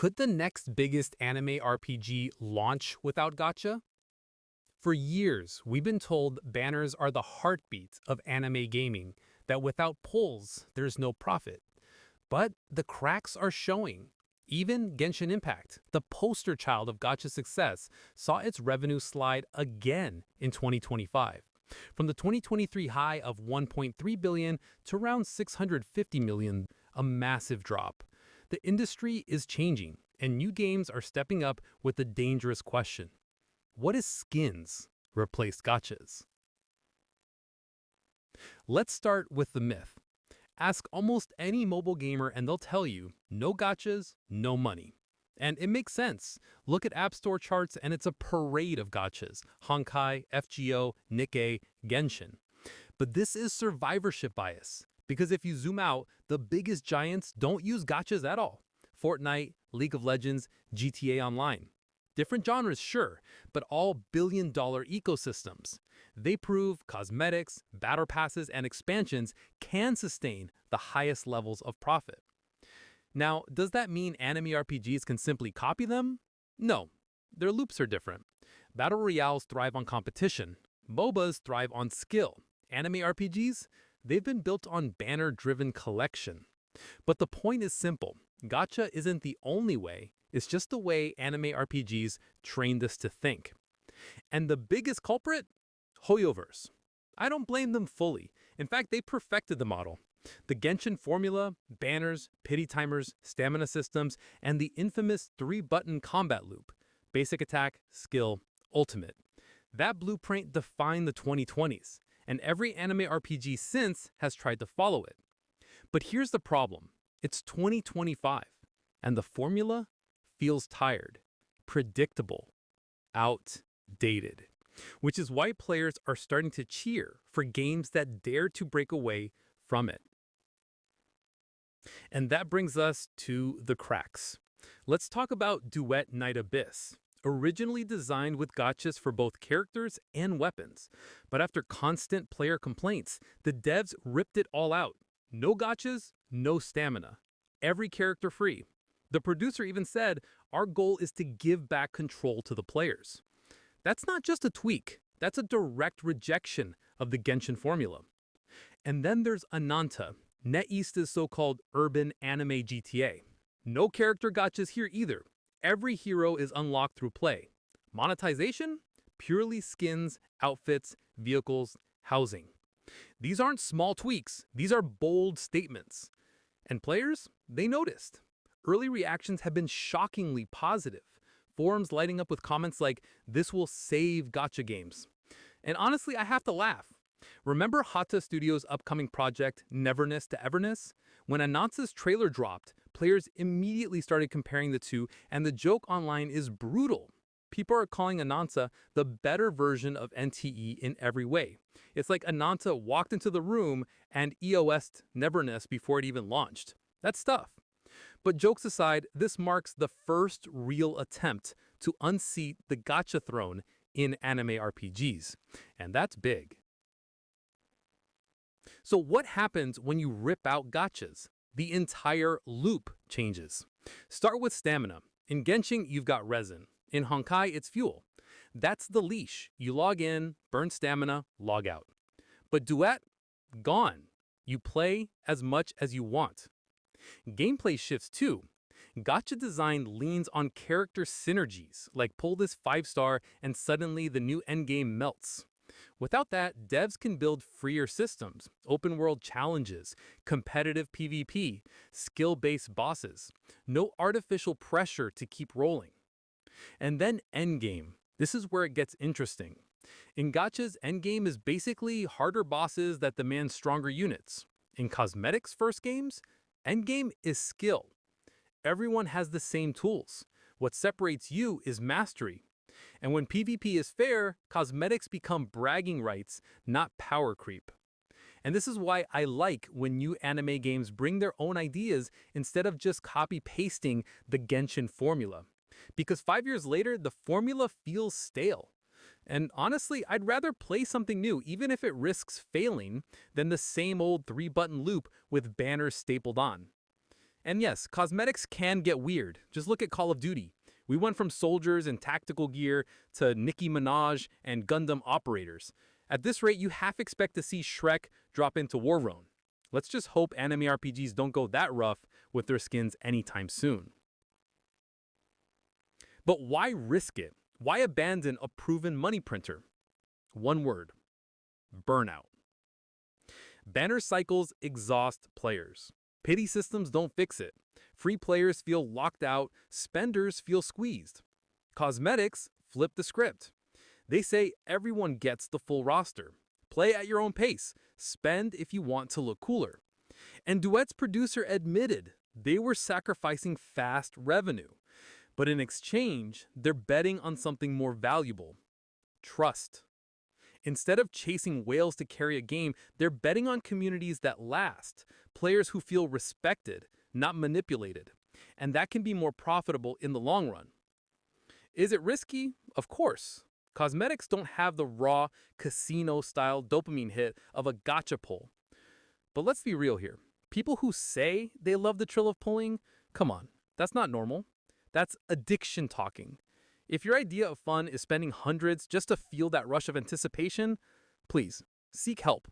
Could the next biggest anime RPG launch without gacha? For years, we've been told banners are the heartbeat of anime gaming, that without pulls, there's no profit. But the cracks are showing. Even Genshin Impact, the poster child of gacha success, saw its revenue slide again in 2025. From the 2023 high of 1.3 billion to around 650 million, a massive drop. The industry is changing, and new games are stepping up with the dangerous question: what if skins replace gachas? Let's start with the myth. Ask almost any mobile gamer and they'll tell you, no gachas, no money. And it makes sense. Look at App Store charts and it's a parade of gachas: Honkai, FGO, Nikkei, Genshin. But this is survivorship bias. Because if you zoom out, the biggest giants don't use gachas at all. Fortnite, League of Legends, GTA Online. Different genres, sure, but all billion-dollar ecosystems. They prove cosmetics, battle passes, and expansions can sustain the highest levels of profit. Now, does that mean anime RPGs can simply copy them? No, their loops are different. Battle Royales thrive on competition. MOBAs thrive on skill. Anime RPGs? They've been built on banner-driven collection. But the point is simple. Gacha isn't the only way, it's just the way anime RPGs trained us to think. And the biggest culprit? Hoyoverse. I don't blame them fully. In fact, they perfected the model. The Genshin Formula, banners, pity timers, stamina systems, and the infamous 3-button combat loop: basic attack, skill, ultimate. That blueprint defined the 2020s, and every anime RPG since has tried to follow it. But here's the problem. It's 2025, and the formula feels tired, predictable, outdated. Which is why players are starting to cheer for games that dare to break away from it. And that brings us to the cracks. Let's talk about Duet Night Abyss. Originally designed with gachas for both characters and weapons. But after constant player complaints, the devs ripped it all out. No gachas, no stamina. Every character free. The producer even said, "Our goal is to give back control to the players." That's not just a tweak, that's a direct rejection of the Genshin formula. And then there's Ananta, NetEast's so-called urban anime GTA. No character gachas here either. Every hero is unlocked through play. Monetization? Purely skins, outfits, vehicles, housing. These aren't small tweaks, these are bold statements. And players? They noticed. Early reactions have been shockingly positive. Forums lighting up with comments like, "This will save gacha games." And honestly, I have to laugh. Remember Hata Studios' upcoming project, Neverness to Everness? When Ananta's trailer dropped, players immediately started comparing the two, and the joke online is brutal. People are calling Ananta the better version of NTE in every way. It's like Ananta walked into the room and EOS'd Neverness before it even launched. That's tough. But jokes aside, this marks the first real attempt to unseat the gacha throne in anime RPGs. And that's big. So what happens when you rip out gachas? The entire loop changes. Start with stamina. In Genshin, you've got Resin. In Honkai, it's fuel. That's the leash. You log in, burn stamina, log out. But Duet? Gone. You play as much as you want. Gameplay shifts too. Gacha design leans on character synergies, like pull this 5-star and suddenly the new endgame melts. Without that, devs can build freer systems, open world challenges, competitive PvP, skill-based bosses. No artificial pressure to keep rolling. And then endgame. This is where it gets interesting. In gachas, endgame is basically harder bosses that demand stronger units. In cosmetics first games, endgame is skill. Everyone has the same tools. What separates you is mastery. And when PvP is fair, cosmetics become bragging rights, not power creep. And this is why I like when new anime games bring their own ideas instead of just copy-pasting the Genshin formula. Because 5 years later, the formula feels stale. And honestly, I'd rather play something new, even if it risks failing, than the same old 3-button loop with banners stapled on. And yes, cosmetics can get weird. Just look at Call of Duty. We went from soldiers and tactical gear to Nicki Minaj and Gundam operators. At this rate, you half expect to see Shrek drop into Warrone. Let's just hope anime RPGs don't go that rough with their skins anytime soon. But why risk it? Why abandon a proven money printer? One word: burnout. Banner cycles exhaust players. Pity systems don't fix it. Free players feel locked out, spenders feel squeezed. Cosmetics flip the script. They say everyone gets the full roster. Play at your own pace. Spend if you want to look cooler. And Duet's producer admitted they were sacrificing fast revenue. But in exchange, they're betting on something more valuable: trust. Instead of chasing whales to carry a game, they're betting on communities that last, players who feel respected, not manipulated. And that can be more profitable in the long run. Is it risky? Of course. Cosmetics don't have the raw, casino-style dopamine hit of a gacha pull. But let's be real here. People who say they love the thrill of pulling, come on, that's not normal. That's addiction talking. If your idea of fun is spending hundreds just to feel that rush of anticipation, please, seek help.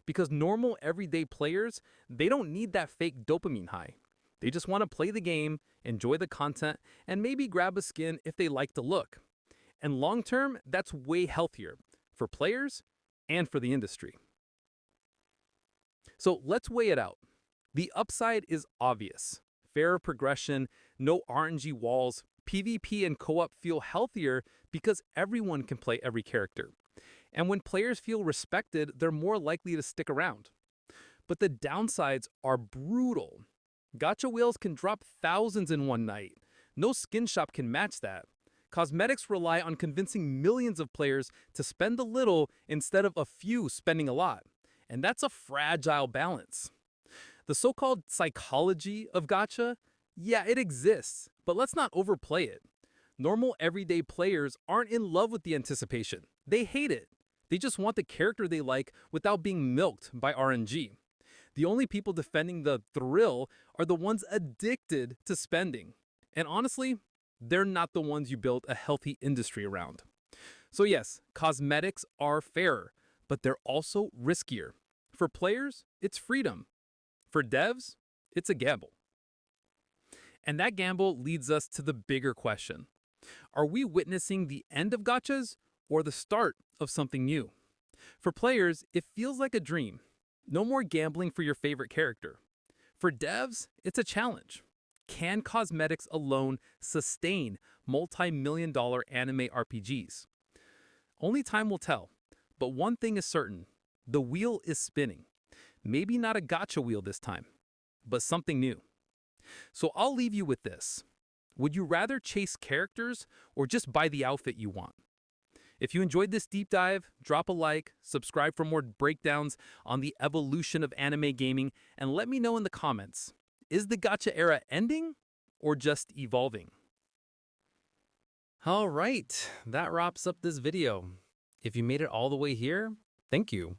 Because normal, everyday players, they don't need that fake dopamine high. They just want to play the game, enjoy the content, and maybe grab a skin if they like the look. And long term, that's way healthier for players and for the industry. So let's weigh it out. The upside is obvious. Fairer progression, no RNG walls, PvP and co-op feel healthier because everyone can play every character. And when players feel respected, they're more likely to stick around. But the downsides are brutal. Gacha whales can drop thousands in one night. No skin shop can match that. Cosmetics rely on convincing millions of players to spend a little instead of a few spending a lot. And that's a fragile balance. The so-called psychology of gacha, yeah, it exists, but let's not overplay it. Normal everyday players aren't in love with the anticipation. They hate it. They just want the character they like without being milked by RNG. The only people defending the thrill are the ones addicted to spending. And honestly, they're not the ones you build a healthy industry around. So yes, cosmetics are fairer, but they're also riskier. For players, it's freedom. For devs, it's a gamble. And that gamble leads us to the bigger question. Are we witnessing the end of gachas or the start of something new? For players, it feels like a dream. No more gambling for your favorite character. For devs, it's a challenge. Can cosmetics alone sustain multi-million-dollar anime RPGs? Only time will tell. But one thing is certain. The wheel is spinning. Maybe not a gacha wheel this time, but something new. So I'll leave you with this. Would you rather chase characters or just buy the outfit you want? If you enjoyed this deep dive, drop a like, subscribe for more breakdowns on the evolution of anime gaming, and let me know in the comments. Is the gacha era ending or just evolving? All right, that wraps up this video. If you made it all the way here, thank you.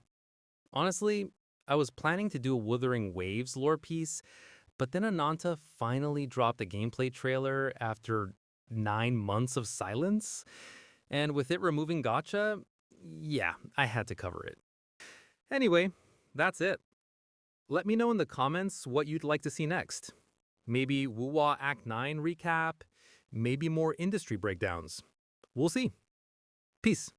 Honestly, I was planning to do a Wuthering Waves lore piece, but then Ananta finally dropped a gameplay trailer after 9 months of silence. And with it removing gacha, yeah, I had to cover it. Anyway, that's it. Let me know in the comments what you'd like to see next. Maybe Wuwa Act 9 recap, maybe more industry breakdowns. We'll see. Peace.